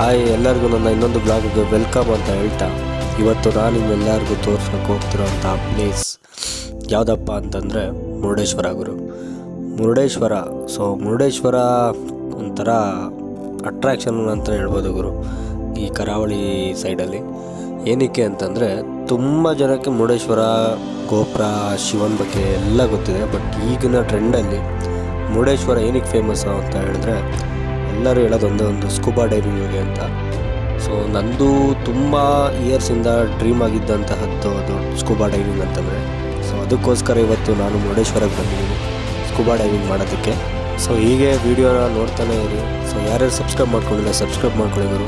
Hi, ಎಲ್ಲರಿಗೂ ನನ್ನ ಇನ್ನೊಂದು ಬ್ಲಾಗ್ಗೆ ವೆಲ್ಕಮ್ ಅಂತ ಹೇಳ್ತಾ, ಇವತ್ತು ನಾನು ನಿಮ್ಮೆಲ್ಲರಿಗೂ ತೋರ್ಸೋಕೆ ಹೋಗ್ತಿರೋಂಥ ಪ್ಲೇಸ್ ಯಾವುದಪ್ಪ ಅಂತಂದರೆ ಮುರುಡೇಶ್ವರ ಗುರು. ಮುರುಡೇಶ್ವರ ಮುರುಡೇಶ್ವರ ಒಂಥರ ಅಟ್ರಾಕ್ಷನ್ ಅಂತ ಹೇಳ್ಬೋದು ಗುರು ಈ ಕರಾವಳಿ ಸೈಡಲ್ಲಿ. ಏನಕ್ಕೆ ಅಂತಂದರೆ ತುಂಬ ಜನಕ್ಕೆ ಮುರುಡೇಶ್ವರ ಗೋಪುರ ಶಿವನ ಬಗ್ಗೆ ಎಲ್ಲ ಗೊತ್ತಿದೆ. ಬಟ್ ಈಗಿನ ಟ್ರೆಂಡಲ್ಲಿ ಮುರುಡೇಶ್ವರ ಏನಕ್ಕೆ ಫೇಮಸ್ಸು ಅಂತ ಹೇಳಿದ್ರೆ ಎಲ್ಲರೂ ಹೇಳೋದು ಒಂದು ಸ್ಕೂಬಾ ಡೈವಿಂಗಿಗೆ ಅಂತ. ಸೊ ನಂದು ತುಂಬ ಇಯರ್ಸಿಂದ ಡ್ರೀಮ್ ಆಗಿದ್ದಂತಹದ್ದು ಅದು ಸ್ಕೂಬಾ ಡೈವಿಂಗ್ ಅಂತಂದರೆ. ಸೊ ಅದಕ್ಕೋಸ್ಕರ ಇವತ್ತು ನಾನು ಮುರುಡೇಶ್ವರಕ್ಕೆ ಬಂದಿದ್ದೀನಿ ಸ್ಕೂಬಾ ಡೈವಿಂಗ್ ಮಾಡೋದಕ್ಕೆ. ಸೊ ಹೀಗೆ ವೀಡಿಯೋನ ನೋಡ್ತಾನೆ ಇರಿ. ಸೊ ಯಾರ್ಯಾರು ಸಬ್ಸ್ಕ್ರೈಬ್ ಮಾಡ್ಕೊಂಡಿಲ್ಲ ಸಬ್ಸ್ಕ್ರೈಬ್ ಮಾಡ್ಕೊಳ್ಳಿ ಗುರು.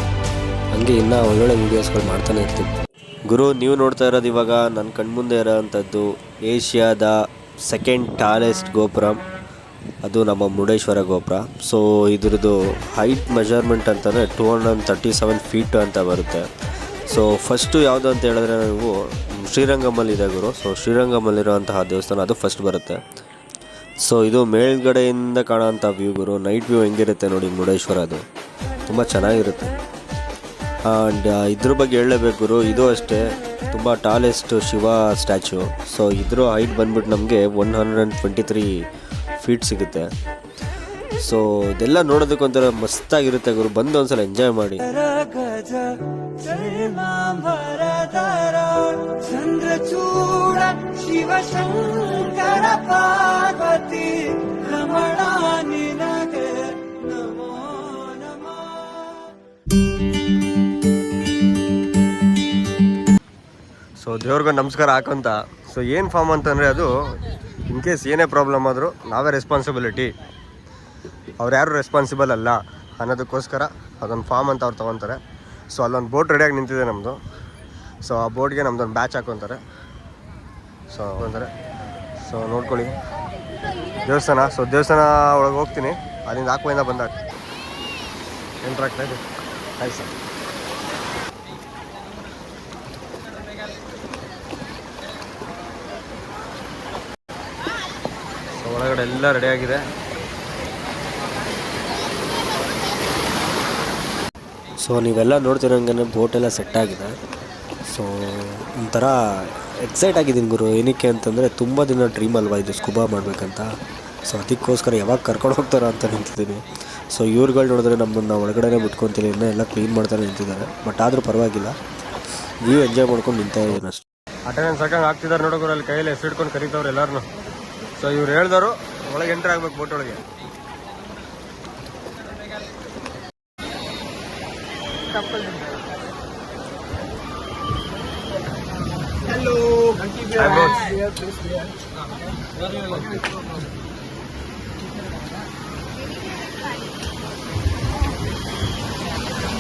ಹಂಗೆ ಇನ್ನೂ ಒಳ್ಳೊಳ್ಳೆ ವೀಡಿಯೋಸ್ಗಳು ಮಾಡ್ತಾನೆ ಇರ್ತೀನಿ ಗುರು. ನೀವು ನೋಡ್ತಾ ಇರೋದು ಇವಾಗ ನನ್ನ ಕಣ್ಮುಂದೆ ಇರೋವಂಥದ್ದು ಏಷ್ಯಾದ ಸೆಕೆಂಡ್ ಟಾಲೆಸ್ಟ್ ಗೋಪುರ, ಅದು ನಮ್ಮ ಮುರುಡೇಶ್ವರ ಗೋಪುರ. ಸೊ ಇದ್ರದ್ದು ಹೈಟ್ ಮೆಜರ್ಮೆಂಟ್ ಅಂತಂದರೆ 237 ಫೀಟ್ ಅಂತ ಬರುತ್ತೆ. ಸೊ ಫಸ್ಟು ಯಾವುದು ಅಂತ ಹೇಳಿದ್ರೆ ನೀವು ಶ್ರೀರಂಗಮಲ್ಲಿದೆ ಗುರು. ಸೊ ಶ್ರೀರಂಗಮಲ್ಲಿರುವಂತಹ ದೇವಸ್ಥಾನ ಅದು ಫಸ್ಟ್ ಬರುತ್ತೆ. ಸೊ ಇದು ಮೇಲ್ಗಡೆಯಿಂದ ಕಾಣೋಂಥ ವ್ಯೂ ಗುರು. ನೈಟ್ ವ್ಯೂ ಹೆಂಗಿರುತ್ತೆ ನೋಡಿ ಮುರುಡೇಶ್ವರ, ಅದು ತುಂಬ ಚೆನ್ನಾಗಿರುತ್ತೆ. ಆ್ಯಂಡ್ ಇದ್ರ ಬಗ್ಗೆ ಹೇಳಲೇಬೇಕು ಗುರು, ಇದು ಅಷ್ಟೇ ತುಂಬ ಟಾಲೆಸ್ಟ್ ಶಿವ ಸ್ಟ್ಯಾಚು. ಸೊ ಇದ್ರ ಹೈಟ್ ಬಂದ್ಬಿಟ್ಟು ನಮಗೆ 123 ಫೀಟ್ ಸಿಗುತ್ತೆ. ಸೊ ಇದೆಲ್ಲ ನೋಡೋದಕ್ಕೊಂಥರ ಮಸ್ತಾಗಿರುತ್ತೆ ಗುರು. ಬಂದು ಒಂದ್ಸಲ ಎಂಜಾಯ್ ಮಾಡಿ. ಸೊ ದೇವ್ರಿಗೂ ನಮಸ್ಕಾರ ಹಾಕೊಂತ. ಸೊ ಏನು ಫಾರ್ಮ್ ಅಂತಂದರೆ ಅದು ಇನ್ ಕೇಸ್ ಏನೇ ಪ್ರಾಬ್ಲಮ್ ಆದರೂ ನಾವೇ ರೆಸ್ಪಾನ್ಸಿಬಿಲಿಟಿ, ಅವ್ರು ಯಾರು ರೆಸ್ಪಾನ್ಸಿಬಲ್ ಅಲ್ಲ ಅನ್ನೋದಕ್ಕೋಸ್ಕರ ಅದೊಂದು ಫಾರ್ಮ್ ಅಂತ ಅವ್ರು ತೊಗೊತಾರೆ. ಸೊ ಅಲ್ಲೊಂದು ಬೋಟ್ ರೆಡಿಯಾಗಿ ನಿಂತಿದೆ ನಮ್ಮದು. ಸೊ ಆ ಬೋಟ್ಗೆ ನಮ್ಮದೊಂದು ಬ್ಯಾಚ್ ಹಾಕ್ಕೊತಾರೆ. ಸೊ ನೋಡ್ಕೊಳ್ಳಿ ದೇವಸ್ಥಾನ. ಸೊ ದೇವಸ್ಥಾನ ಒಳಗೆ ಹೋಗ್ತೀನಿ, ಅಲ್ಲಿಂದ ಹಾಕುವಿಂದ ಬಂದಾಗ ಎಂಟ್ರ್ ಆಗ್ತಾ ಇದೆ. ಆಯ್ತು ಸರ್. ಒಳಗಡೆ ಎಲ್ಲ ರೆಡಿಯಾಗಿದೆ. ಸೊ ನೀವೆಲ್ಲ ನೋಡ್ತಿರೋಂಗೆ ಬೋಟೆಲ್ಲ ಸೆಟ್ಟಾಗಿದೆ. ಸೊ ಒಂಥರ ಎಕ್ಸೈಟ್ ಆಗಿದ್ದೀನಿ ಗುರು. ಏನಕ್ಕೆ ಅಂತಂದರೆ ತುಂಬ ದಿನ ಡ್ರೀಮ್ ಅಲ್ವಾ ಇದು ಸ್ಕೂಬಾ ಮಾಡಬೇಕಂತ. ಸೊ ಅದಕ್ಕೋಸ್ಕರ ಯಾವಾಗ ಕರ್ಕೊಂಡು ಹೋಗ್ತಾರ ಅಂತ ನಿಂತಿದ್ದೀನಿ. ಸೊ ಇವ್ರುಗಳು ನೋಡಿದ್ರೆ ನಮ್ಮನ್ನು ಒಳಗಡೆ ಬಿಟ್ಕೊತೀನಿ, ಇನ್ನೂ ಎಲ್ಲ ಕ್ಲೀನ್ ಮಾಡ್ತಾರೆ ನಿಂತಿದ್ದಾರೆ. ಬಟ್ ಆದರೂ ಪರವಾಗಿಲ್ಲ, ನೀವು ಎಂಜಾಯ್ ಮಾಡ್ಕೊಂಡು ನಿಂತಾ ಇದ್ದೀನಿ ಅಷ್ಟೇ. ಅಟೆಂಡೆನ್ಸ್ ಸಾಕಂಗೆ ಆಗ್ತಿದ್ದಾರೆ ನೋಡೋರು, ಅಲ್ಲಿ ಕೈಯಲ್ಲಿ ಹೆಸರಿಟ್ಕೊಂಡು ಕರೀತವ್ರು ಎಲ್ಲರೂ. ಸೊ ಇವ್ರು ಹೇಳ್ದವರು ಒಳಗೆ ಎಂಟ್ರ್ ಆಗ್ಬೇಕು ಬೋಟ್ ಒಳಗೆ.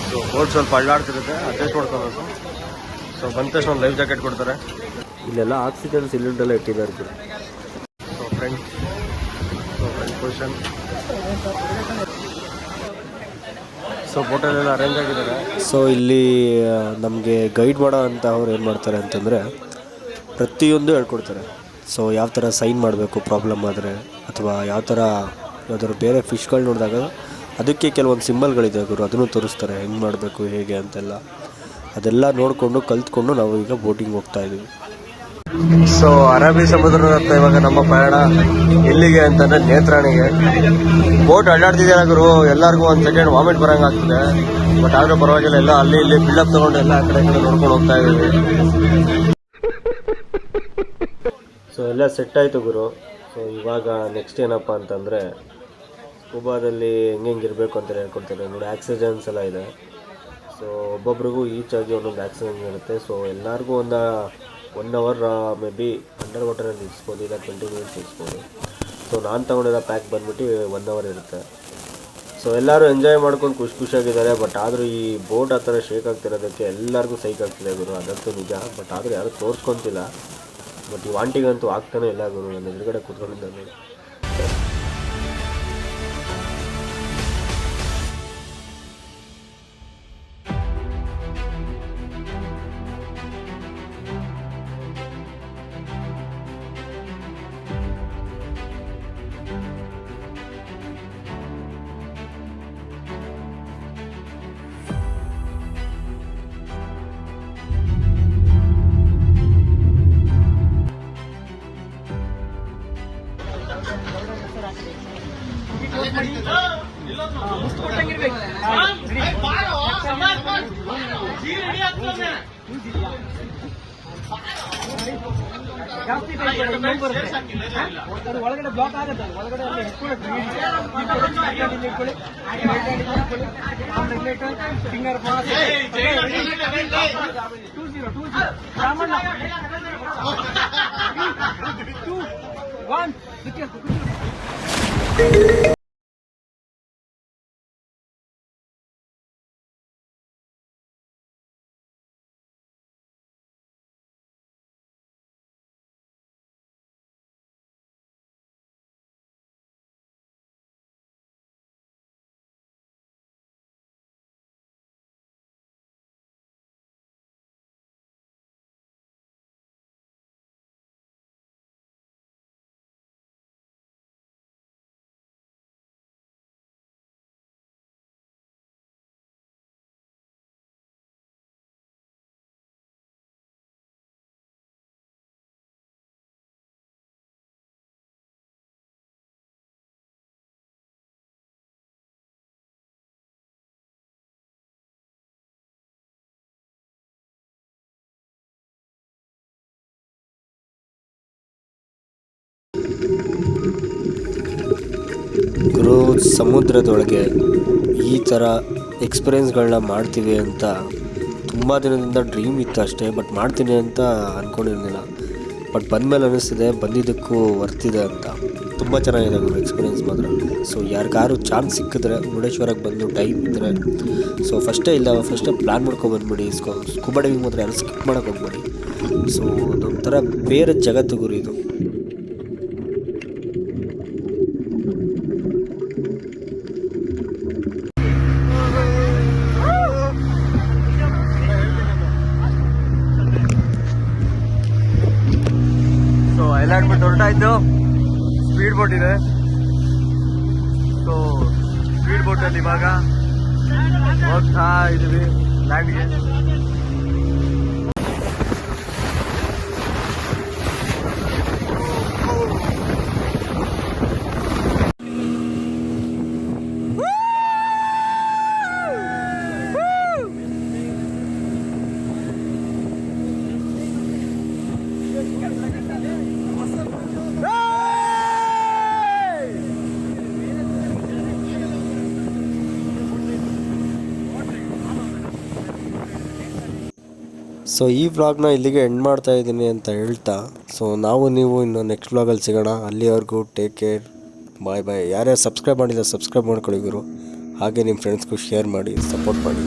ಸೊ ಬೋಟ್ ಸ್ವಲ್ಪ ಅಳ್ಳಾಡ್ತಿರುತ್ತೆ, ಅಡ್ಜಸ್ಟ್ ಮಾಡ್ಕೋಬೇಕು. ಸೊ ಬಂದ ತಕ್ಷಣ ಒಂದು ಲೈಫ್ ಜಾಕೆಟ್ ಕೊಡ್ತಾರೆ. ಇಲ್ಲೆಲ್ಲ ಆಕ್ಸಿಜನ್ ಸಿಲಿಂಡರ್ ಇಟ್ಟಿದ್ದಾರೆ. So friends position. ಸೊ ಬೋಟಲ್ಲೆಲ್ಲ ಅರೇಂಜ್ ಆಗಿದ್ದಾರೆ. ಸೊ ಇಲ್ಲಿ ನಮಗೆ ಗೈಡ್ ಮಾಡೋ ಅಂತ ಅವ್ರು ಏನು ಮಾಡ್ತಾರೆ ಅಂತಂದರೆ ಪ್ರತಿಯೊಂದು ಹೇಳ್ಕೊಡ್ತಾರೆ. ಸೊ ಯಾವ ಥರ ಸೈನ್ ಮಾಡಬೇಕು ಪ್ರಾಬ್ಲಮ್ ಆದರೆ, ಅಥವಾ ಯಾವ ಥರ ಯಾವ್ದಾದ್ರು ಬೇರೆ ಫಿಶ್ಗಳು ನೋಡಿದಾಗ ಅದಕ್ಕೆ ಕೆಲವೊಂದು ಸಿಂಬಲ್ಗಳಿದೆ ಗುರು, ಅದನ್ನು ತೋರಿಸ್ತಾರೆ ಹೆಂಗೆ ಮಾಡಬೇಕು ಹೇಗೆ ಅಂತೆಲ್ಲ. ಅದೆಲ್ಲ ನೋಡಿಕೊಂಡು ಕಲ್ತ್ಕೊಂಡು ನಾವು ಈಗ ಬೋಟಿಂಗ್ ಹೋಗ್ತಾಯಿದ್ದೀವಿ. ಸೊ ಅರಬ್ಬಿ ಸಮುದ್ರದ ಹತ್ರ ಇವಾಗ ನಮ್ಮ ಪ್ರಯಾಣ ಎಲ್ಲಿಗೆ ಅಂತಂದರೆ ನೇತ್ರಾಣಿಗೆ. ಬೋಟ್ ಅಡ್ಡಾಡ್ತಿದ್ದೀರ ಗುರು, ಎಲ್ಲರಿಗೂ ಒಂದು ಸೆಕೆಂಡ್ ವಾಮಿಟ್ ಬರೋಂಗೆ ಆಗ್ತಿದೆ. ಬಟ್ ಆದರೂ ಪರವಾಗಿಲ್ಲ, ಎಲ್ಲ ಅಲ್ಲಿ ಇಲ್ಲಿ ಬಿಲ್ಡಪ್ ತೊಗೊಂಡು ಎಲ್ಲ ಆ ಕಡೆ ನೋಡ್ಕೊಂಡು ಹೋಗ್ತಾ ಇದ್ದೀವಿ. ಸೊ ಎಲ್ಲ ಸೆಟ್ ಆಯಿತು ಗುರು. ಸೊ ಇವಾಗ ನೆಕ್ಸ್ಟ್ ಏನಪ್ಪ ಅಂತಂದರೆ ಸ್ಕೂಬಾದಲ್ಲಿ ಹೆಂಗಿರಬೇಕು ಅಂತ ಹೇಳ್ಕೊಡ್ತಾರೆ ನೋಡಿ. ಆಕ್ಸಿಜನ್ಸ್ ಎಲ್ಲ ಇದೆ. ಸೊ ಒಬ್ಬೊಬ್ರಿಗೂ ಈಚ್ ಆಗಿ ಒಂದೊಂದು ಆಕ್ಸಿಜನ್ ಇರುತ್ತೆ. ಸೊ ಎಲ್ಲರಿಗೂ ಒಂದು 1 ಅವರ್ ಮೇ ಬಿ ಅಂಡರ್ ವಾಟರಲ್ಲಿ ಇರಿಸ್ಬೋದು, ಇಲ್ಲ 20 ಮಿನಿಟ್ಸ್ ಇರಿಸ್ಬೋದು. ಸೊ ನಾನು ತೊಗೊಂಡಿರೋ ಪ್ಯಾಕ್ ಬಂದ್ಬಿಟ್ಟು 1 ಅವರ್ ಇರುತ್ತೆ. ಸೊ ಎಲ್ಲರೂ ಎಂಜಾಯ್ ಮಾಡ್ಕೊಂಡು ಖುಷಿಯಾಗಿದ್ದಾರೆ. ಬಟ್ ಆದರೂ ಈ ಬೋಟ್ ಆ ಥರ ಶೇಕ್ ಆಗ್ತಿರೋದಕ್ಕೆ ಎಲ್ಲರಿಗೂ ಸೈಕ್ ಆಗ್ತಿದೆ ಗುರು, ಅದಂತೂ ನಿಜ. ಬಟ್ ಆದರೂ ಯಾರೂ ತೋರಿಸ್ಕೊತಿಲ್ಲ. ಬಟ್ ಈ ವಾಂಟಿಗಂತೂ ಆಗ್ತಾನೆ ಇಲ್ಲ ಗುರು. ನನ್ನ ಎದುರುಗಡೆ ಕೂತ್ಕೊಂಡಿದ್ದೆ. ಜಾಸ್ತಿ ನೋವು ಬರುತ್ತೆ. ಅದು ಒಳಗಡೆ ಬ್ಲಾಕ್ ಆಗುತ್ತೆ, ಒಳಗಡೆ ಅಲ್ಲಿ ಇಟ್ಕೊಳ್ಳುತ್ತೆ. ಇಟ್ಕೊಳ್ಳಿ, ಫಿಂಗರ್ 20 ರಾಮಣ್ಣ 2 1 ಗುರು, ಸಮುದ್ರದೊಳಗೆ ಈ ಥರ ಎಕ್ಸ್ಪೀರಿಯೆನ್ಸ್ಗಳನ್ನ ಮಾಡ್ತೀವಿ ಅಂತ ತುಂಬ ದಿನದಿಂದ ಡ್ರೀಮ್ ಇತ್ತು ಅಷ್ಟೇ, ಬಟ್ ಮಾಡ್ತೀನಿ ಅಂತ ಅಂದ್ಕೊಂಡಿರಲಿಲ್ಲ. ಬಟ್ ಬಂದಮೇಲೆ ಅನ್ನಿಸ್ತಿದೆ ಬಂದಿದ್ದಕ್ಕೂ ವರ್ತಿದೆ ಅಂತ. ತುಂಬ ಚೆನ್ನಾಗಿದೆ ಗುರು ಎಕ್ಸ್ಪೀರಿಯೆನ್ಸ್ ಮಾತ್ರ. ಸೊ ಯಾರಿಗಾರು ಚಾನ್ಸ್ ಸಿಕ್ಕಿದ್ರೆ ಮುರುಡೇಶ್ವರಕ್ಕೆ ಬಂದು ಟೈಮ್ ಇದ್ದರೆ ಸೊ ಫಸ್ಟೇ ಪ್ಲ್ಯಾನ್ ಮಾಡ್ಕೊಬಂದ್ಬಿಡಿ. ಸ್ಕೂಬಾ ಡೈವಿಂಗ್ ಮಾತ್ರ ಯಾರು ಸ್ಕಿಪ್ ಮಾಡೋಕೆ ಹೋಗ್ಬೇಡಿ. ಸೊ ಅದೊಂಥರ ಬೇರೆ ಜಗತ್ತು ಗುರು ಇದು. ಐಲ್ಯಾಂಡ್ ಬಿಟ್ಟು ಹೊರಟಾಯ್ತು. ಸ್ಪೀಡ್ ಬೋಟ್ ಇದೆ. ಸೊ ಸ್ಪೀಡ್ ಬೋಟಲ್ಲಿ ಇವಾಗ ಹೋಗ್ತಾ ಇದೀವಿ ಲ್ಯಾಂಡ್ಗೆ. ಸೊ ಈ ವ್ಲಾಗ್ನ ಇಲ್ಲಿಗೆ ಎಂಡ್ ಮಾಡ್ತಾ ಇದ್ದೀನಿ ಅಂತ ಹೇಳ್ತಾ, ಸೊ ನೀವು ಇನ್ನು ನೆಕ್ಸ್ಟ್ ವ್ಲಾಗಲ್ಲಿ ಸಿಗೋಣ. ಅಲ್ಲಿವರೆಗೂ ಟೇಕ್ ಕೇರ್, ಬಾಯ್ ಬಾಯ್. ಯಾರ್ಯಾರು ಸಬ್ಸ್ಕ್ರೈಬ್ ಮಾಡಿಲ್ಲ ಸಬ್ಸ್ಕ್ರೈಬ್ ಮಾಡ್ಕೊಳ್ಳಿ ಗುರು. ಹಾಗೆ ನಿಮ್ಮ ಫ್ರೆಂಡ್ಸ್ಗೂ ಶೇರ್ ಮಾಡಿ, ಸಪೋರ್ಟ್ ಮಾಡಿ.